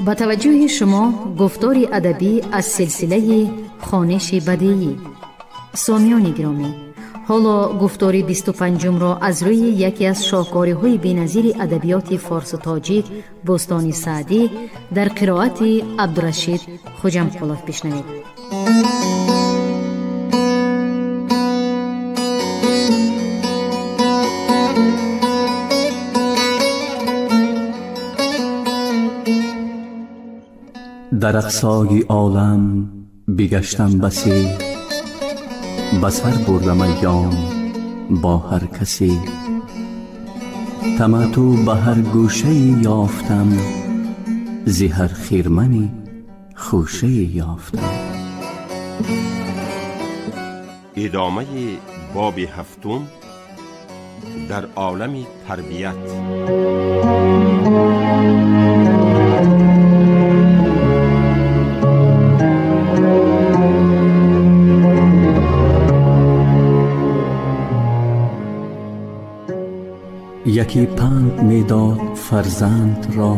با توجه شما گفتاری ادبی از سلسله خوانش بدیعی. سامیان گرامی، حالا گفتاری 25 را از روی یکی از شاهکارهای بی‌نظیر ادبیات فارس و تاجیک بستان سعدی در قرائت عبدالرشید خوجمخالف بشنوید. در اقصای عالم بگشتم بسی، بسر بردم ایام با هر کسی. طمع تو به هر گوشه یافتم، ز هر خرمنی خوشه یافتم. ادامه باب هفتم در عالم تربیت. یکی پند میداد فرزند را،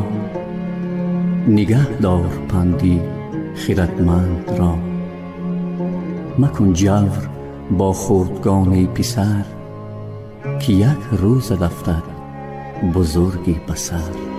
نگه دار پندی خردمند را. مکن جور با خردگان پسر، که یک روز رفتد بزرگی بسر.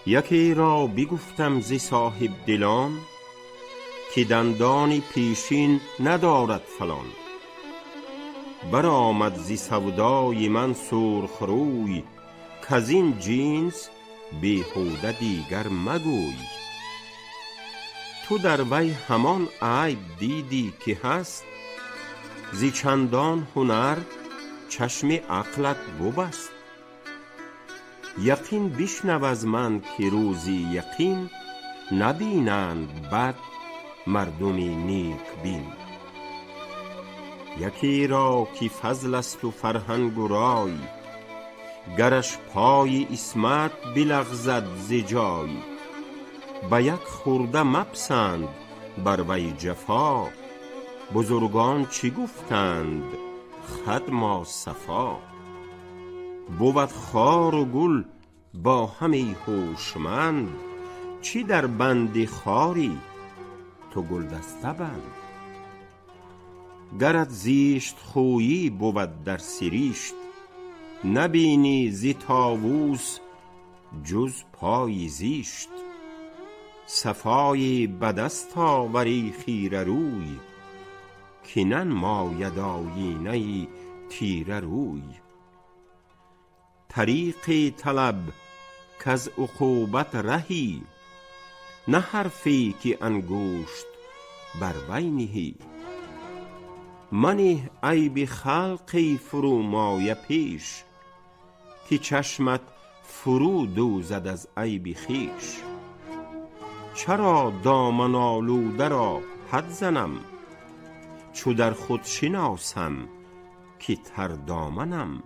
یکی را بگفتم ز صاحب دلان، که دندان پیشین ندارد فلان. برآمد ز سودای من سرخ روی، کز این جنس بیهوده دیگر مگوی. تو در وی همان عیب دیدی که هست، ز چندان هنر چشم عقلت ببست. یقین بشنو از من که روزی یقین، نبینند بد مردمی نیک بین. یکی را که فضل است و فرهنگ و رای، گرش پای عصمت بلغزد ز جای. به یک خرده مپسند بر وی جفا، بزرگان چی گفتند خدما صفا. بود خار و گل با همی هوشمند، چی در بند خاری تو گل دسته بند. گرت زیشت خویی بود در سریشت، نبینی ز طاووس جز پای زیشت. صفای به دست آوری خیره روی، که ننماید آیینه تیره روی. طریق طلب کز عقوبت رهی، نه حرفی که انگشت بر وی نهی. منه عیب خلقی فرومایه پیش، که چشمت فرو دوزد از عیب خویش. چرا دامن آلوده را حد زنم، چو در خود شناسم که تر دامنم.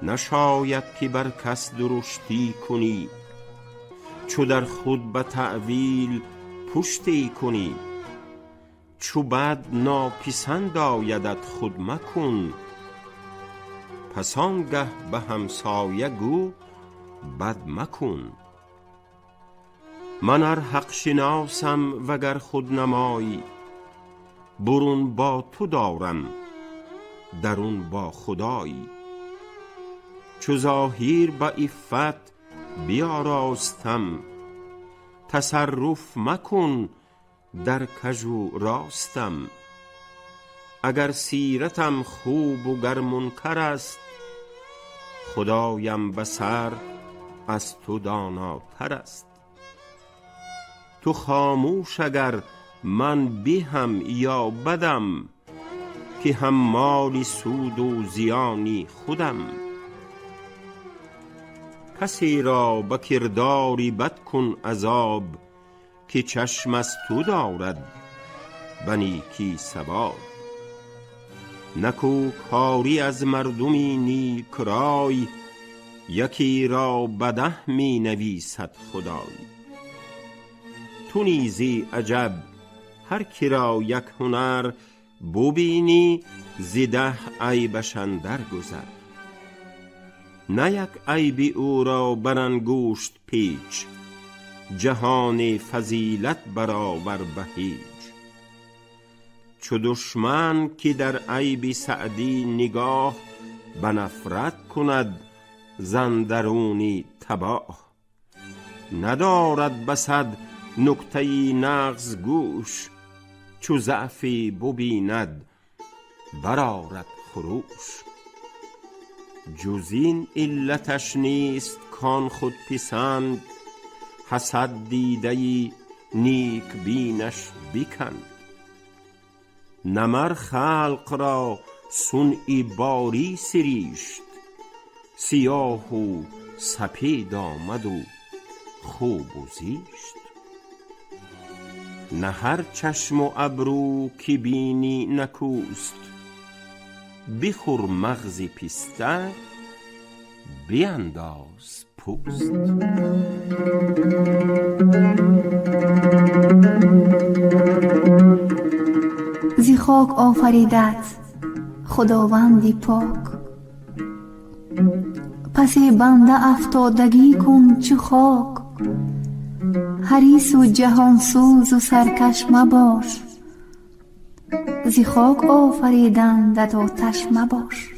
نشاید که بر کس درشتی کنی، چو در خود به تأویل پشتی کنی. چو بد ناپسند آیدت خود مکن، پس آنگه به همسایه گو بد مکن. من ار حق شناسم وگر خود نمایی، برون با تو دارم درون با خدایی. چو ظاهر با عفت بیاراستم، تصرف مکن در کژ و راستم. اگر سیرتم خوب و گر منکر است، خدایم بصر از تو داناتر است. تو خاموش اگر من بهم یا بدم، که هم مال سود و زیانی خودم. کسی را به کرداری بد کن عذاب، که چشم از تو دارد به نیکی ثواب. نکو کاری از مردمی نیک رای، یکی را بده می نویسد خدای. تو نیزی عجب هر کی را یک هنر، ببینی ز 10 عیبش اندر گذر. نه یک عیب او را بر انگشت پیچ، جهان فضیلت برآور به هیچ. چو دشمن که در عیب سعدی نگاه، به نفرت کند ز اندرونی تباه. ندارد به 100 نکته نغز گوش، چو ضعفی ببیند برآرد خروش. جز این علتش نیست کان خود پسند، حسد دیده نیک بینش بکند. نه مر خلق را صنع باری سریشت، سیاه و سپید آمد و خوب و زیشت. نه هر چشم و ابرو که بینی نکوست، بخور مغز پیسته بینداز پوست. زی خاک آفریدت خداوندی پاک، پس بنده افتادگی کن چو خاک. حریص و جهان سوز و سرکش مباش، زی خاک آفریدندت آتش مباش.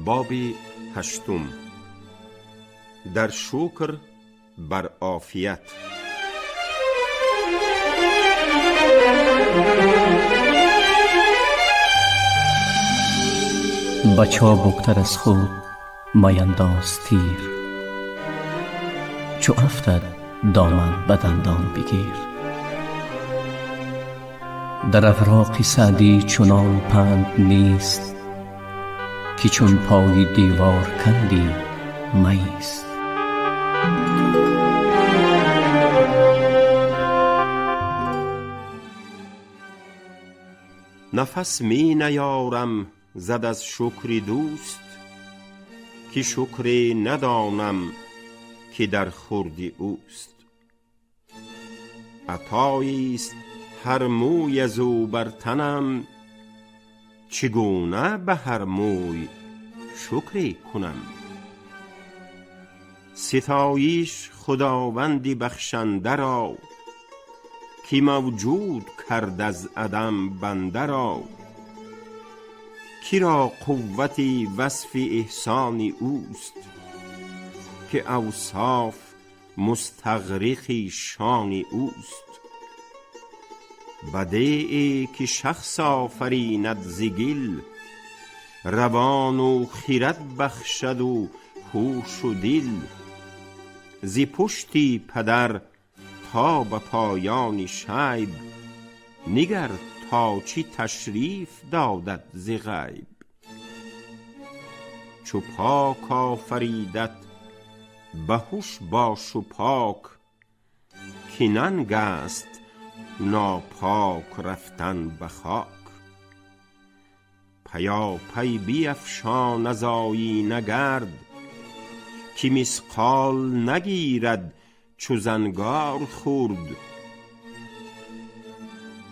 باب 8. در شکر بر عافیت. به چابکتر از خود مینداز تیر، چو افتد دامن به دندان بگیر. در اوراق سعدی چنان پند نیست، که چون پای دیوار کندی مایست. نفس می نیارم زد از شکر دوست، که شکر ندانم که در خورد اوست. عطاییست هر موی از او بر تنم، چگونه به هر موی شکری کنم. ستایش خداوندی بخشنده را، که موجود کرد از عدم بنده را. کی را قوتی وصف احسان اوست، که اوصاف مستغرق شان اوست. بدیعی که شخص آفریند ز گل، روان و خرد بخشد و هوش و دل. ز پشتی پدر تا به پایان شیب، نگر تا چی تشریف دادت ز غیب. چو پاک آفریدت به هوش باش و پاک، که ننگ است ناپاک رفتن به خاک. پیاپی بیفشان از آیینه گرد، که مثقال نگیرد چو زنگار خورد.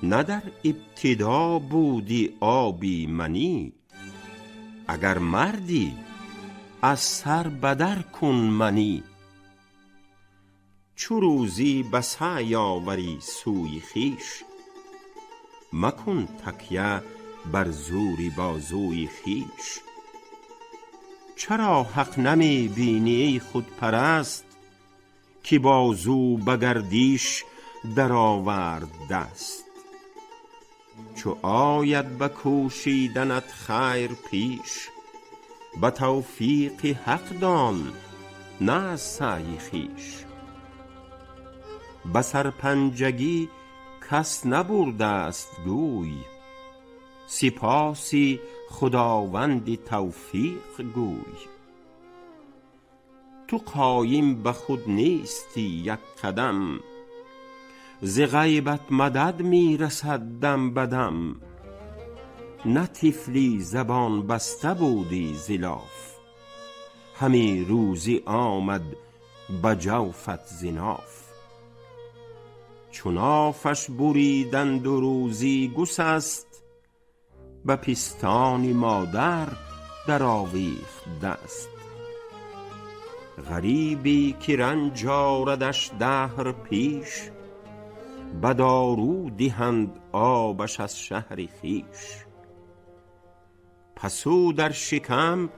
نه در ابتدا بودی آبی منی، اگر مردی از سر بدر کن منی. چو روزی به سعی آوری سوی خویش، مکن تکیه بر زوری بازوی خویش. چرا حق نمی بینی ای خودپرست، که بازو به گردیش در آورد دست. چو آید به کوشیدنت خیر پیش، به توفیق حق دان نه از سعی خویش. به سرپنجگی کس نبرده است گوی، سپاسی خداوند توفیق گوی. تو قایم به خود نیستی یک قدم، ز غیبت مدد می رسد دم بدم. نه طفلی زبان بسته بودی ز لاف، همی روزی آمد به جوفت ز ناف. چو نافش بریدند و روزی گسست، به پستان مادر در آویخت دست. غریبی که رنج آردش دهر پیش، به دارو دهند آبش از شهر خویش. پس او در شکم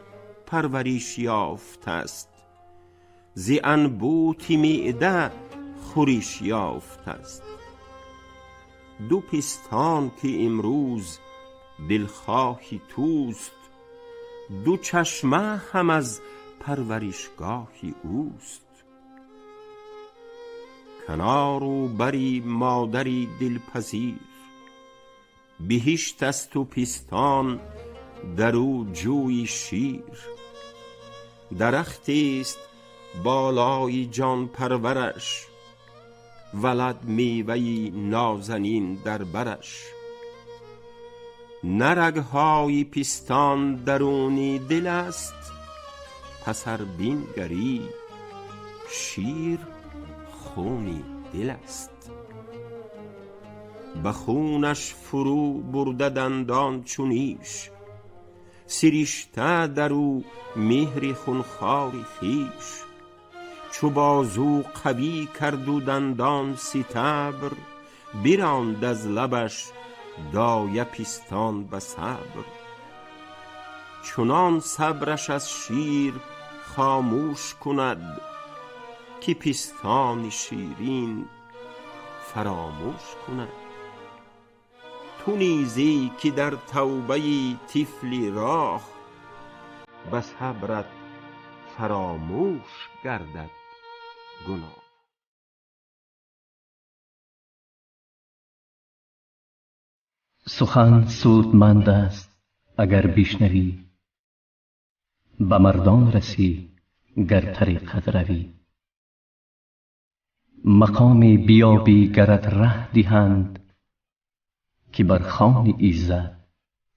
پرورش یافته است، ز انبوت معده خورش یافته است. دو پستان که امروز دلخواهی توست، دو چشمه هم از پرورشگاهی اوست. کنار و بری مادری دلپذیر، بهشت است و پستان در او جوی شیر. درختی است بالای جان پرورش، ولد میوه‌ی نازنین در برش. نه رگ‌های پستان درونی دل است، پس ار بنگری شیر خونی دل است. به خونش فرو برده دندان چو نیش، سرشته در او مهر خونخوار خویش. چو بازو قوی کرد و دندان ستبر، براند از لبش دایه پستان به صبر. چنان صبرش از شیر خاموش کند، که پستان شیرین فراموش کند. تو نیزی که در توبه طفلی راه، به صبرت فراموش گردد گناه. سخن سودمند است اگر بشنوی، به مردان رسی گر طریقت روی. مقامی بیابی گرت ره دهند، که بر خوان عزت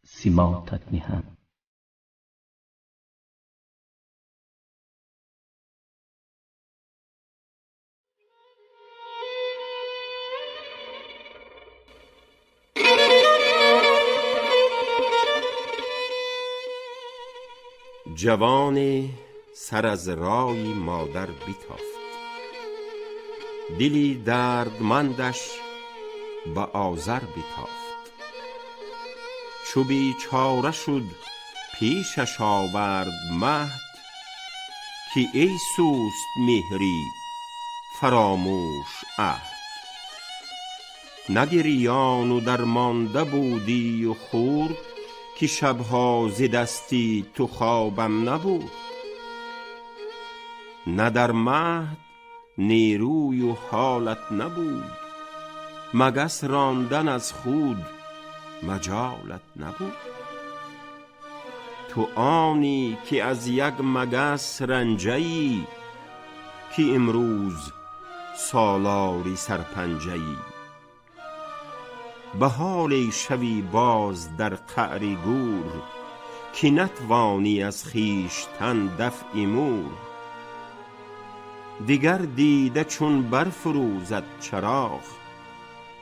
سماطت نهند. جوان سر از رای مادر بتافت، دلی دردمندش به آذر بتافت. چو بیچاره شد پیشش آورد مهد، که ای سوست مهری فراموش عهد. نه گریان و درمانده بودی و خورد، که شبها ز دستی تو خوابم نبود. نه در مهد نیروی و حالت نبود، مگس راندن از خود مجالت نبود. تو آنی که از یک مگس رنجه‌ای، که امروز سالاری سرپنجه‌ای. به حال شوی باز در قعر گور، که نتوانی از خویشتن دفع مور. دیگر دیده چون برفروزد چراغ،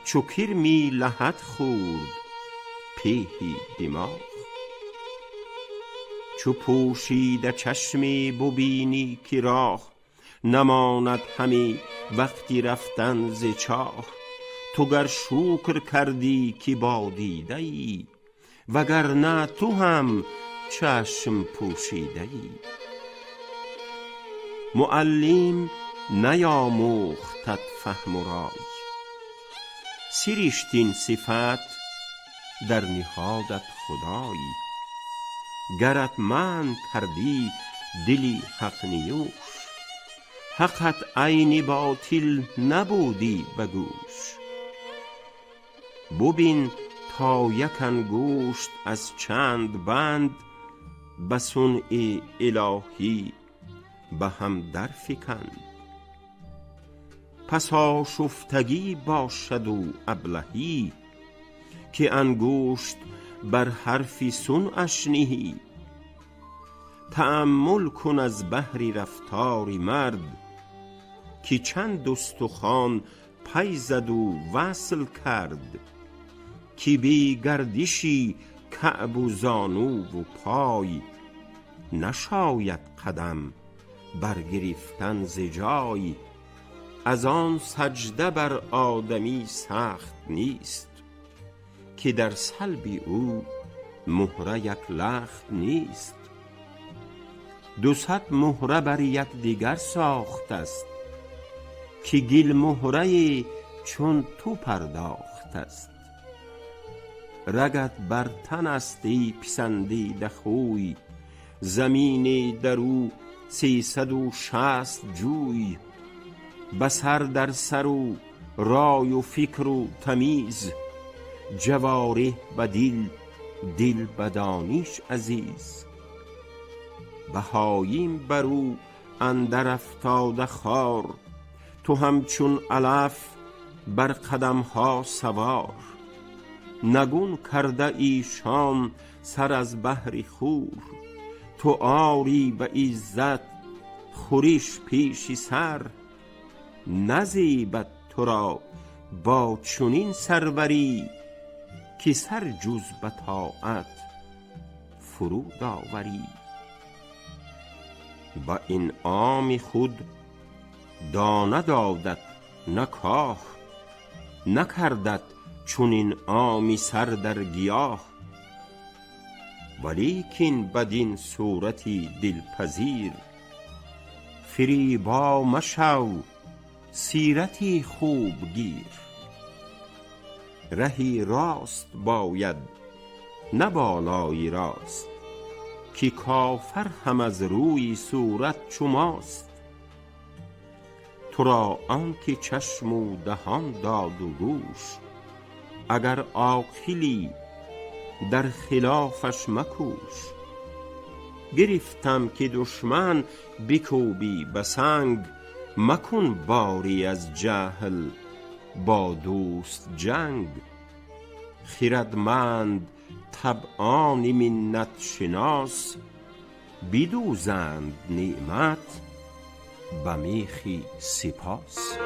چو کرمی لحد خورد پیهی دماغ. چو پوشیده چشمی ببینی که راه، نماند همی وقتی رفتن ز چاه. تو گر شکر کردی که با دیده ای، وگرنه تو هم چشم پوشیده ای. معلم نیاموختت فهم و رای، سرشتین صفت در نهادت خدای. گرت من کردی دلی حق نیوش، حقت عین باطل نبودی بگوش. ببین تا یک انگشت از چند بند، به صنع الهی به هم در فکند. پس آشفتگی باشد و ابلهی، که انگشت بر حرف صنعش نهی. تأمل کن از بهر رفتار مرد، که چند استخوان پی زد و وصل کرد. که بی گردشی کعب و زانو و پای، نشاید قدم برگرفتن ز جای. از آن سجده بر آدمی سخت نیست، که در صلب او مهره یک لخت نیست. 200 مهره بر یک دیگر ساخت است، که گل مهره چون تو پرداخت است. رگت بر تن است ای پسندیده خوی، زمین در او 360 جوی. بسر در سر و رای و فکر و تمیز، جواره به دل به دانش عزیز. بهاییم بر او اندر افتاده خوار، تو همچون علف بر قدم ها سوار. نگون کرده ایشان سر از بهر خور، تو آری به عزت خورش پیش سر. نزیبد تو را با چنین سروری، که سر جز به طاعت فرود آوری. با این عام خود دانه دادت نه کاه، نکردت چون این عامی سر در گیاه. ولیکن بدین صورتی دلپذیر، فریبا مشو سیرتی خوب گیر. رهی راست باید نه بالای راست، که کافر هم از روی صورت چو ماست. تو را آنکه چشم و دهان داد و گوش، اگر عاقلی در خلافش مکوش. گرفتم که دشمن بکوبی به سنگ، مکن باری از جهل با دوست جنگ. خردمند طبعان منت شناس، بدوزند نعمت به میخی سپاس.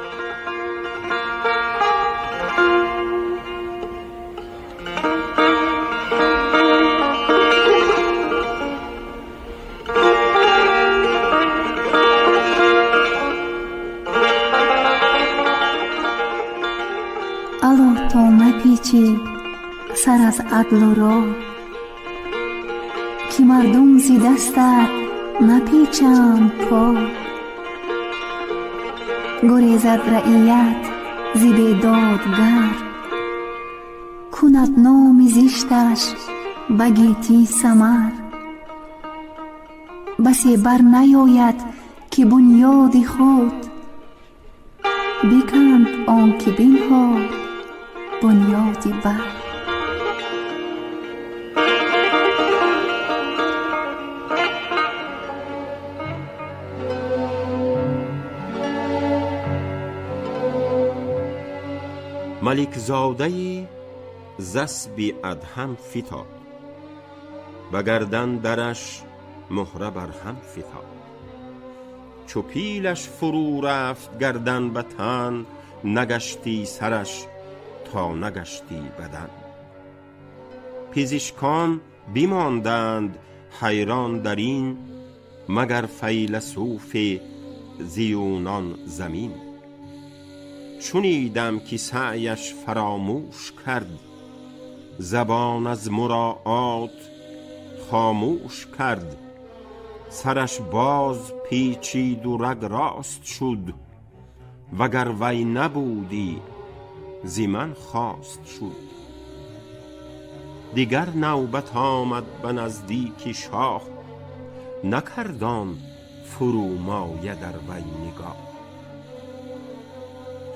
الا تا نپیچی سر از عدل و راه، که مردم زی دستت نپیچند پا. گریزد رعیت زی بیدادگر، کند نام زشتش به گیتی ثمر. بسی بر نیاید که بنیاد خود، بکند آن که بنهاد بنیاد بر. ملک زاده زسبی ادهم فتاد، و گردن درش مهره بر هم فتاد. چو پیلش فرو رفت گردن به تن، نگشتی سرش تا نگشتی بدن. پزشکان بیماندند حیران در این، مگر فیلسوف زیونان زمین. شنیدم که سعیش فراموش کرد، زبان از مراعات خاموش کرد. سرش باز پیچید و رگ راست شد، وگر وی نبودی ز من خواست شد. دیگر نوبت آمد به نزدیک شاه، نکردان فرومایه در وی نگاه.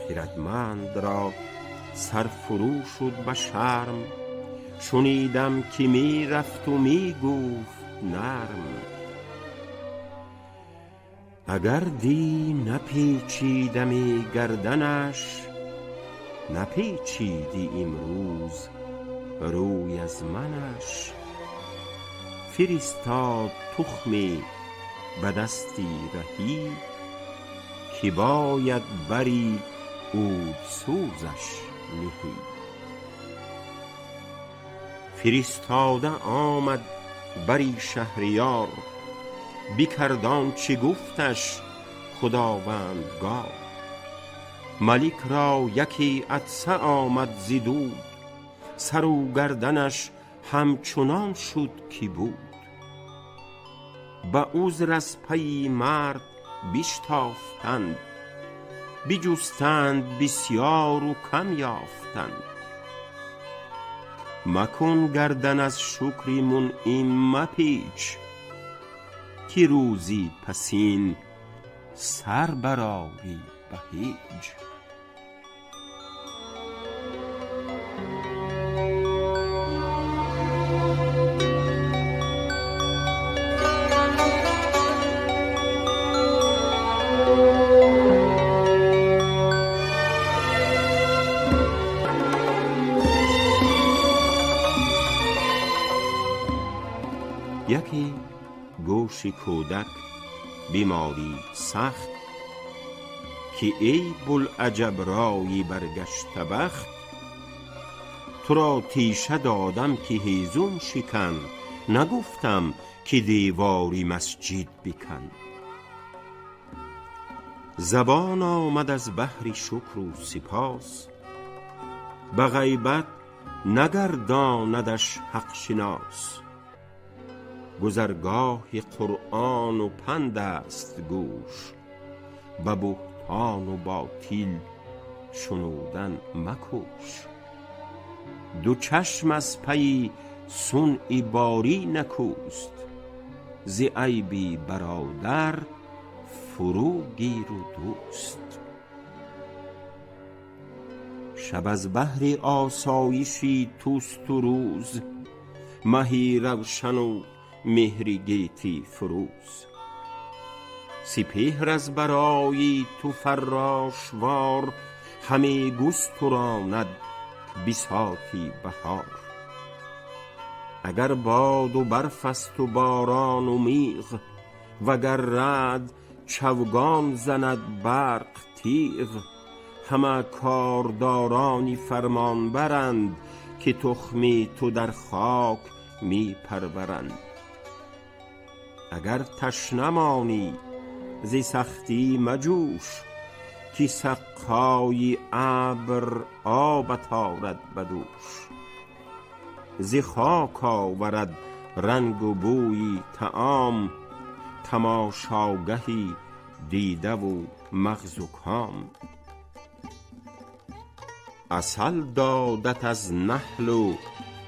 خردمند را سر فرو شد به شرم، شنیدم که می رفت و می گفت نرم. اگر دی نپیچیدمی گردنش، نپیچیدی امروز روی از منش. فرستاد تخمی به دستی رهی، که باید بری عود سوزش نهی. فرستاده آمد بری شهریار، بکردان چه گفتش خداوندگار. ملک را یکی عطسه آمد ز دود، سر و گردنش همچنان شد که بود. به عذر از پی مرد بشتافتند، بجستند بسیار و کم یافتند. مکن گردن از شکر منعم مپیچ، که روزی پسین سر برآری به هیچ. یکی گوش کودک بیماری سخت، که ای بوالعجب رایی برگشته بخت. تو را تیشه دادم که هیزم شکن، نگفتم که دیواری مسجد بکن. زبان آمد از بحر شکر و سپاس، به غیبت نگرداندش حق شناس. گذرگاه قرآن و پند است گوش، به بهتان و باطل شنودن مکوش. دو چشم از پی صنع باری نکوست، ز عیبی برادر فرو گیر و دوست. شب از بهر آسایشی توست و روز، مهی روشن و مهری گیتی فروز. سپهر از برای تو فراشوار، همه گستراند بساطی بهار. اگر باد و برف است و باران و میغ، وگر رعد چوگان زند برق تیغ. همه کاردارانی فرمان برند، که تخمی تو در خاک می پرورند. اگر تشنه مانی ز سختی مجوش، که سقای ابر آبت آرد به دوش. ز خاک آورد رنگ و بوی طعام، تماشاگهی دیده و مغز و کام. عسل دادت از نحل و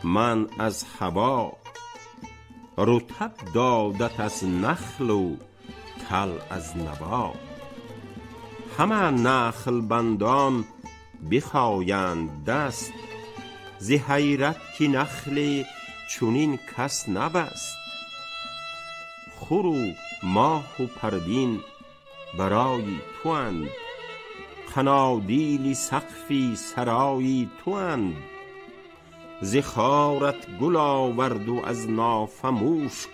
من از هوا، رطب دادت از نخل و تل از نوا. همه نخل بندان بخایند دست، ز حیرت که نخل چنین کس نبست. خور و ماه و پروین برای تو اند، قنادیل سقفی سرای تو اند. ز خارت گل آورد و از نافه مشک،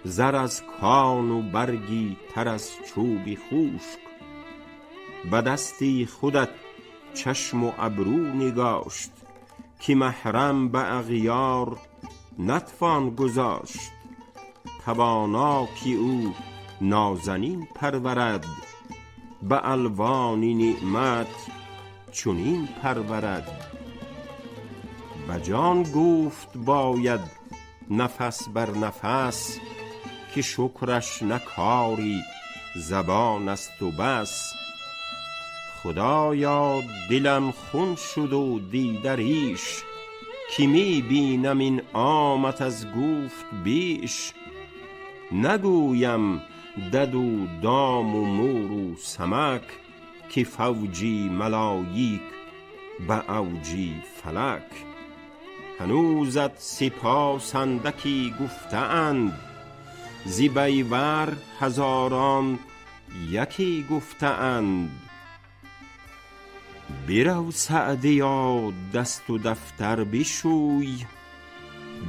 زر از کان و برگی تر از چوبی خشک. به دستی خودت چشم و ابرو نگاشت، که محرم به اغیار نتوان گذاشت. توانا که او نازنین پرورد، به الوان نعمت چنین پرورد. به جان گفت باید نفس بر نفس، که شکرش نکاری زبان است و بس. خدایا دلم خون شد و دیده ریش، که می بینم این آمت از گفت بیش. نگویم دد و دام و مور و سمک، که فوجی ملایک به اوجی فلک. هنوزت سپاس اندکی گفته اند، ز بیور هزاران یکی گفته اند. برو سعدیا دست و دفتر بشوی،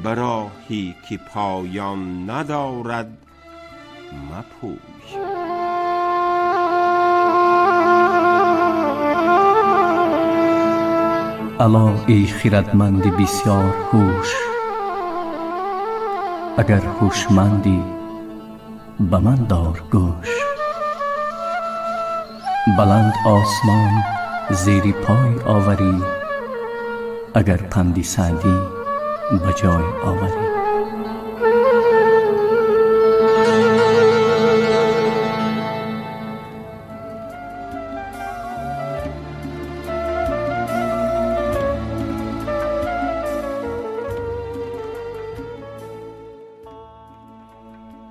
به راهی که پایان ندارد مپوی. الا ای خردمند بسیار هوش، اگر هوشمندی به من دار گوش. بلند آسمان زیر پای آوری، اگر پند سعدی به جای آوری.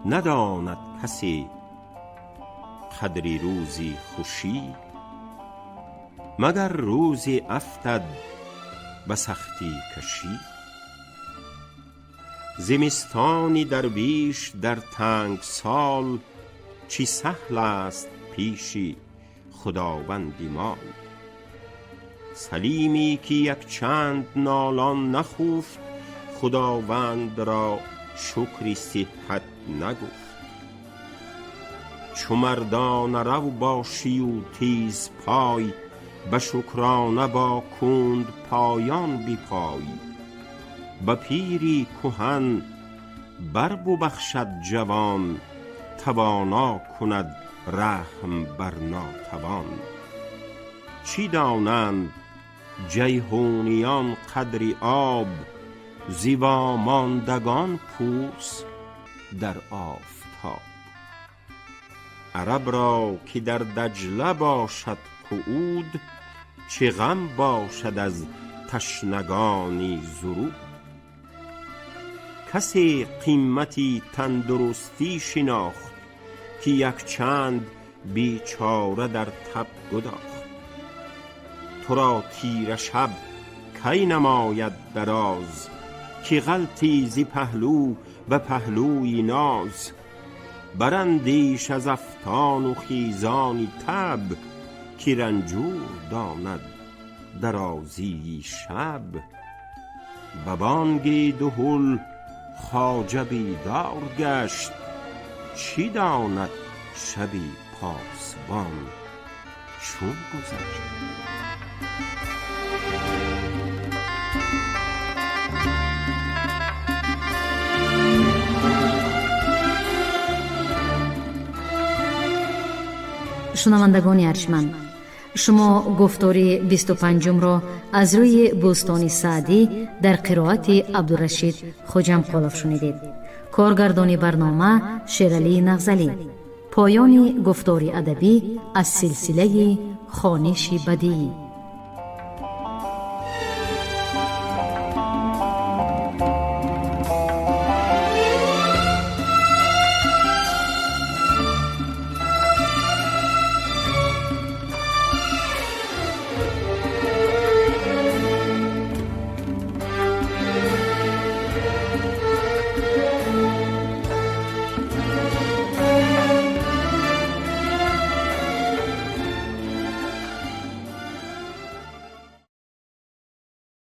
نداند کسی قدر روزی خوشی، مگر روزی افتد به سختی کشی. زمستانی درویش در تنگ سال، چی سهل است پیشی خداوند مال. سلیمی که یک چند نالان نخفت، خداوند را شکری صحت نگفت. چو مردانه رو باشی و تیز پای، به شکرانه با کند پایان بپای. به پیری کهن بر ببخشد جوان، توانا کند رحم بر ناتوان. چی دانند جیحونیان قدر آب، ز واماندگان پوست در آفتاب. عرب را که در دجله باشد قعود، چه غم باشد از تشنگانی زرود. کسی قیمتی تندرستی شناخت، که یک چند بیچاره در تب گداخت. تو را تیره شب کی نماید دراز، که غلطی ز پهلو و پهلوی ناز. براندیش از افتان و خیزانی تب، که رنجور داند درازی شب. به بانگ دهل خواجه بیدار گشت، چی داند شبی پاسبان چون گذشت. شنوندگان ارجمند، شما گفتاری 25 را از روی بوستان سعدی در قرائت عبدالرشید خوجمقالov شنیدید. کارگردانی برنامه شیرعلی نغزلی. پایان گفتاری ادبی از سلسله خوانش بدیعی.